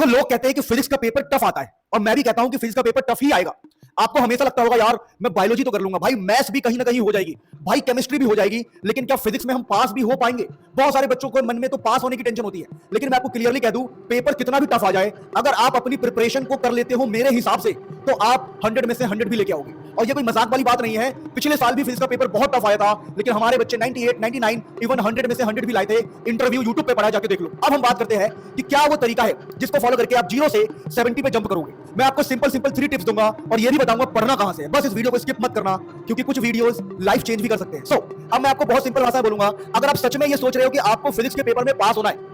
देखो, लोग कहते हैं कि फिजिक्स का पेपर टफ आता है और मैं भी कहता हूं कि फिजिक्स का पेपर टफ ही आएगा। आपको हमेशा लगता होगा यार मैं बायोलॉजी तो कर लूंगा, भाई मैथ्स भी कहीं ना कहीं हो जाएगी, भाई केमिस्ट्री भी हो जाएगी, लेकिन क्या फिजिक्स में हम पास भी हो पाएंगे? बहुत सारे बच्चों को मन में तो पास होने की टेंशन होती है, लेकिन मैं आपको क्लियरली कह दूं, पेपर कितना भी टफ आ जाए, अगर आप अपनी प्रिपरेशन को कर लेते हो मेरे हिसाब से, तो आप 100 में से 100 भी लेके आओगे। और ये कोई मजाक वाली बात नहीं है। पिछले साल भी फिजिक्स का पेपर बहुत टफ आया था, लेकिन हमारे बच्चे 98, 99, इवन 100 में से 100 भी लाए थे। इंटरव्यू यूट्यूब पे पढ़ा, जाके देख लो। अब हम बात करते हैं कि क्या वो तरीका है जिसको फॉलो करके आप 0 से 70 पे जंप करोगे। मैं आपको सिंपल 3 टिप्स दूंगा और ये भी बताऊंगा पढ़ना कहां से है। बस इस वीडियो को स्किप मत करना, क्योंकि कुछ वीडियोस लाइफ चेंज भी कर सकते हैं। अब मैं आपको बहुत सिंपल भाषा में बोलूंगा, अगर आप सच में ये सोच रहे हो कि आपको फिजिक्स के पेपर में पास होना है,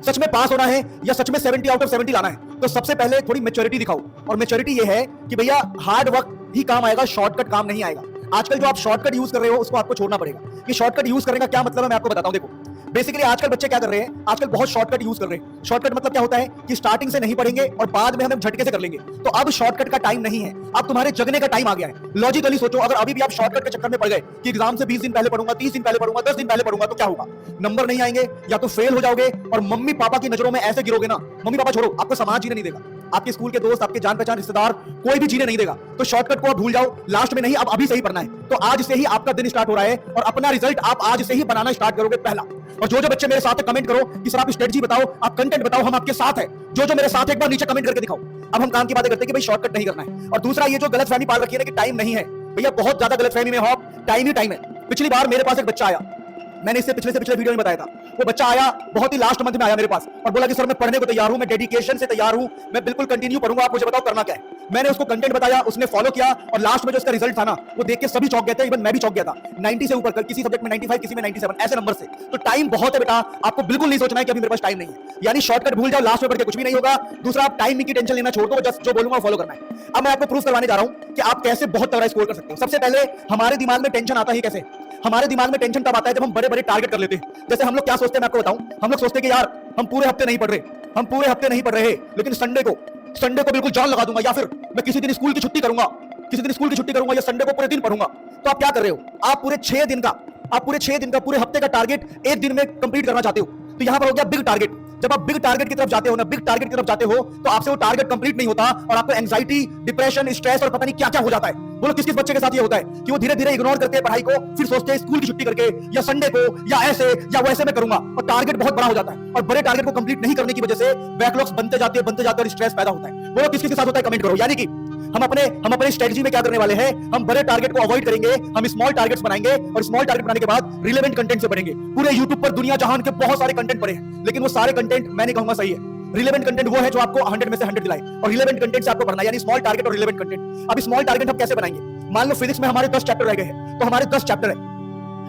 सच में पास होना है या सच में 70 आउट ऑफ 70 लाना है, तो सबसे पहले थोड़ी मैच्योरिटी दिखाओ। और मैच्योरिटी ये है कि भैया हार्ड वर्क ही काम आएगा, शॉर्टकट काम नहीं आएगा। आजकल जो आप शॉर्टकट यूज कर रहे हो उसको आपको छोड़ना पड़ेगा। ये शॉर्टकट यूज करने का क्या मतलब है मैं आपको बताता हूं। देखो, बेसिकली आजकल बच्चे क्या कर रहे हैं, आजकल बहुत शॉर्टकट यूज कर रहे हैं। शॉर्टकट मतलब क्या होता है कि स्टार्टिंग से नहीं पढ़ेंगे और बाद में हम झटके से कर लेंगे। तो अब शॉर्टकट का टाइम नहीं है, अब तुम्हारे जगने का टाइम आ गया है। लॉजिकली सोचो, अगर अभी भी आप शॉर्टकट के चक्कर में पड़ गए कि एग्जाम से 20 दिन पहले पढ़ूंगा, 30 दिन पहले पढ़ूंगा, 10 दिन पहले पढ़ूंगा, तो क्या होगा? नंबर नहीं आएंगे, या तो फेल हो जाओगे और मम्मी पापा की नजरों में ऐसे गिरोगे ना, मम्मी पापा छोड़ो, आपको समाज जीने नहीं देगा, आपके स्कूल के दोस्त, आपके जान पहचान रिश्तेदार, कोई भी जीने नहीं देगा। तो शॉर्टकट को आप भूल जाओ, लास्ट में नहीं, अब अभी से ही पढ़ना है। तो आज से ही आपका दिन स्टार्ट हो रहा है और अपना रिजल्ट आप आज से ही बनाना स्टार्ट करोगे पहला। और जो बच्चे मेरे साथ कमेंट करो कि सर आप स्ट्रेटजी बताओ, आप कंटेंट बताओ, हम आपके साथ हैं। जो मेरे साथ एक बार नीचे कमेंट करके दिखाओ। अब हम काम की बातें करते हैं कि भाई शॉर्टकट नहीं करना है। और दूसरा, ये जो गलतफहमी पाल रखी है ना कि टाइम नहीं है, भैया बहुत ज्यादा गलतफहमी में हो आप। टाइम ही टाइम है। पिछली बार मेरे पास एक बच्चा आया, मैंने इससे पिछले वीडियो में बताया था। वो बच्चा आया, बहुत ही लास्ट मंथ में आया मेरे पास और बोला कि सर मैं पढ़ने को तैयार हूं, मैं डेडिकेशन से तैयार हूं, मैं बिल्कुल कंटिन्यू पढ़ूंगा, आप मुझे बताओ करना क्या है। मैंने उसको कंटेंट बताया, उसने फॉलो किया और लास्ट में जो उसका रिजल्ट था ना, वो देख के सभी चौंक गए थे, इवन मैं भी चौंक गया था। 90 से ऊपर, किसी सब्जेक्ट में 95, किसी में 97, ऐसे नंबर से। तो टाइम बहुत है बेटा, आपको बिल्कुल नहीं सोचना है कि अभी मेरे पास टाइम नहीं है। यानी शॉर्टकट भूल जाओ, लास्ट में पढ़ के कुछ भी नहीं होगा। दूसरा, आप टाइम की टेंशन लेना छोड़ दो, जस्ट जो बोलूंगा फॉलो करना है। अब मैं आपको प्रूफ करवाने जा रहा हूं कि आप कैसे बहुत तगड़ा स्कोर कर सकते हो। सबसे पहले, हमारे दिमाग में टेंशन आता ही कैसे? हमारे दिमाग में टेंशन तब आता है जब हम बड़े बड़े टारगेट कर लेते हैं। जैसे हम लोग क्या सोचते हैं मैं आपको बताऊं, हम लोग सोचते हैं कि यार हम पूरे हफ्ते नहीं पढ़ रहे, लेकिन संडे को बिल्कुल जान लगा दूंगा, या फिर मैं किसी दिन स्कूल की छुट्टी करूंगा, या संडे को पूरे दिन पढ़ूंगा। तो आप क्या कर रहे हो? आप पूरे 6 दिन का, पूरे हफ्ते का टारगेट एक दिन में कंप्लीट करना चाहते हो। तो यहां पर हो गया बिग टारगेट। जब आप बिग टारगेट की तरफ जाते हो, तो आपसे वो टारगेट कंप्लीट नहीं होता और आपको एंजाइटी, डिप्रेशन, स्ट्रेस और पता नहीं क्या क्या हो जाता है। बोलो किस बच्चे के साथ ये होता है कि वो धीरे धीरे इग्नोर करते हैं पढ़ाई को, फिर सोचते हैं स्कूल की छुट्टी करके या संडे को या ऐसे या वैसे में करूंगा, और टारगेट बहुत बड़ा हो जाता है। और बड़े टारगेट को कंप्लीट नहीं करने की वजह से बैकलॉग्स बनते जाते हैं और स्ट्रेस पैदा होता है। बोलो किस के साथ होता है, कमेंट करो। यानी कि हम अपने स्ट्रेटजी में क्या करने वाले हैं, हम बड़े टारगेट को अवॉइड करेंगे, हम स्मॉल टारगेट्स बनाएंगे और स्मॉल टारगेट बनाने के बाद रिलेवेंट कंटेंट से पढ़ेंगे। पूरे यूट्यूब पर दुनिया जहान के बहुत सारे कंटेंट पड़े हैं, लेकिन वो सारे कंटेंट मैं नहीं कहूंगा सही है। रिलेवेंट कंटेंट वो है जो आपको 100 में से 100 दिलाए, और रिलेवेंट कंटेंट से आपको पढ़ना, यानी स्मॉल टारगेट और रिलेवेंट कंटेंट। अब स्मॉल टारगेट हम कैसे बनाएंगे? मान लो फिजिक्स में हमारे 10 चैप्टर रह गए हैं, तो हमारे 10 चैप्टर है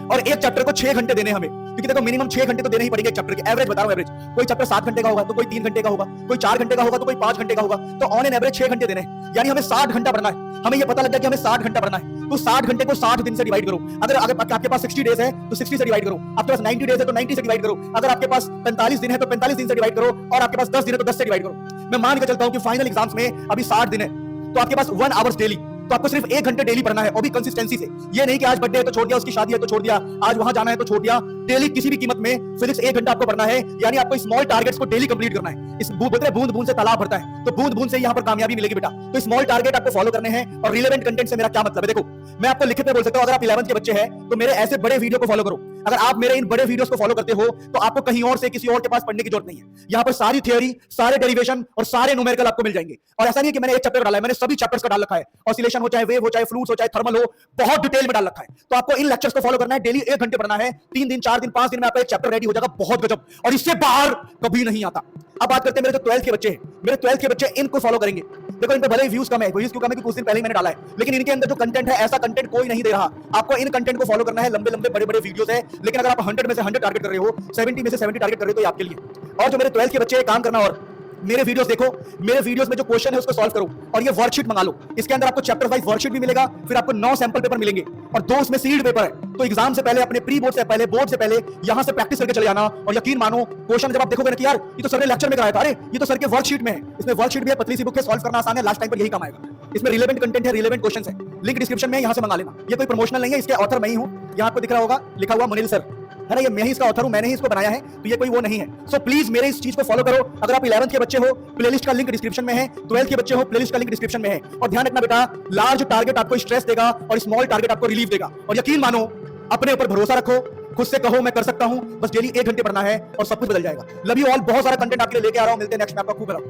और एक चैप्टर को 6 घंटे देने हमें, क्योंकि देखो मिनिमम 6 घंटे तो देने ही पड़ेंगे एक चैप्टर के। एवरेज बता रहा हूं, एवरेज कोई चैप्टर 7 घंटे का होगा तो कोई 3 घंटे का होगा, कोई 4 घंटे का होगा तो कोई 5 घंटे का होगा। तो ऑन एन एवरेज 6 घंटे देने हैं, यानी हमें 60 घंटा पढ़ना है। हमें ये पता लग गया कि हमें 60 घंटा पढ़ना है, तो 60 घंटे को 60 दिन से डिवाइड करो। अगर आपके पास 60 डेज है तो 60 से डिवाइड करो, आपके पास 90 डेज है तो 90 से डिवाइड करो, अगर आपके पास 45 दिन है तो 45 दिन से डिवाइड करो, और आपके पास 10 दिन है तो 10 से डिवाइड करो। मैं मान के चलता हूं कि फाइनल एग्जाम्स में अभी 60 दिन है, तो आपके पास 1 आवर्स डेली, तो आपको सिर्फ 1 घंटे डेली पढ़ना है, और भी कंसिस्टेंसी से। ये नहीं कि आज बर्थडे है तो छोड़ दिया, उसकी शादी है तो छोड़ दिया, आज वहां जाना है तो छोड़ दिया। डेली किसी भी कीमत में फिजिक्स 1 घंटा आपको पढ़ना है, यानी आपको स्मॉल टारगेट्स को डेली कंप्लीट करना है। इस बूंद बूंद से तालाब भरता है, तो बूंद बूंद से यहां पर कामयाबी मिलेगी बेटा। तो स्मॉल टारगेट आपको फॉलो करने हैं। और रिलेवेंट कंटेंट से मेरा क्या मतलब है? देखो, मैं आपको लिखित में बोल सकता हूं, अगर आप 11th के बच्चे हैं तो मेरे ऐसे बड़े वीडियो को फॉलो करो। अगर आप मेरे इन बड़े वीडियोस को फॉलो करते हो तो आपको कहीं और से किसी और के पास पढ़ने की जरूरत नहीं है। यहां पर सारी थ्योरी, सारे डेरिवेशन और सारे न्यूमेरिकल आपको मिल जाएंगे। और ऐसा नहीं है कि मैंने एक चैप्टर डाला है, मैंने सभी चैप्टर्स का डाल रखा है। ऑसिलेशन हो, चाहे वेव हो, चाहे फ्लूइड्स हो, चाहे थर्मल हो, बहुत डिटेल में डाल रखा है। तो आपको इन लेक्चर्स को फॉलो करना है, डेली 1 घंटे पढ़ना है। 3 दिन, 4 दिन, 5 दिन में आपका एक चैप्टर रेडी हो जाएगा, बहुत गजब, और इससे बाहर कभी नहीं आता। अब बात करते हैं मेरे जो 12th के बच्चे हैं, मेरे 12th के बच्चे इनको फॉलो करेंगे। देखो, इन पे भले ही व्यूज कम है, व्यूज क्यों कम है कि कुछ दिन पहले ही मैंने डाला है, लेकिन इनके अंदर जो कंटेंट है ऐसा कंटेंट कोई नहीं दे रहा। आपको इन कंटेंट को फॉलो करना है, लंबे लंबे बड़े बड़े वीडियोस है, लेकिन अगर आप 100 में से 100 टारगेट कर रहे हो, 70 में से 70 टारगेट कर रहे हो, तो आपके लिए। और जो मेरे 12th के बच्चे काम करना, और मेरे वीडियोस देखो, मेरे वीडियोस में जो क्वेश्चन है उसको सॉल्व करो, और ये वर्कशीट मंगा लो। इसके अंदर आपको चैप्टर वाइज वर्कशीट भी मिलेगा, फिर आपको 9 सैंपल पेपर मिलेंगे और 2 उसमें सील्ड पेपर है। तो एग्जाम से पहले, अपने प्री बोर्ड से पहले, बोर्ड से पहले यहां से प्रैक्टिस करके चले जाना। और यकीन मानो, क्वेश्चन जब आप देखोगे ना कि यार ये तो सर ने लेक्चर में कराया था, अरे ये तो सर के वर्कशीट में है। इसमें वर्कशीट भी है, पतली सी बुक है, सॉल्व करना आसान है, लास्ट टाइम पर यही काम आएगा। इसमें रिलेवेंट कंटेंट है, रिलेवेंट क्वेश्चंस है। लिंक डिस्क्रिप्शन में, यहां से मंगा लेना। ये कोई प्रमोशनल नहीं है, इसके ऑथर मैं ही हूं। यहां आपको दिख रहा होगा लिखा हुआ मुनील सर, है ना, ये मैं ही इसका ऑथर हूं, मैंने ही इसको बनाया है, तो ये कोई वो नहीं है। सो प्लीज मेरे इस चीज को फॉलो करो। अगर आप 11th के बच्चे हो, प्लेलिस्ट का लिंक डिस्क्रिप्शन में है, 12th के बच्चे हो, प्लेलिस्ट का लिंक डिस्क्रिप्शन में है। और ध्यान रखना बेटा, लार्ज टारगेट आपको स्ट्रेस देगा और स्मॉल टारगेट आपको रिलीफ देगा। और यकीन मानो, अपने ऊपर भरोसा रखो, खुद से कहो मैं कर सकता हूं, बस डेली 1 घंटे पढ़ना है और सब कुछ बदल जाएगा। लव यू ऑल, बहुत सारा कंटेंट आपके लिए लेके आ रहा हूं। मिलते हैं नेक्स्ट में, आपका खूब रहो।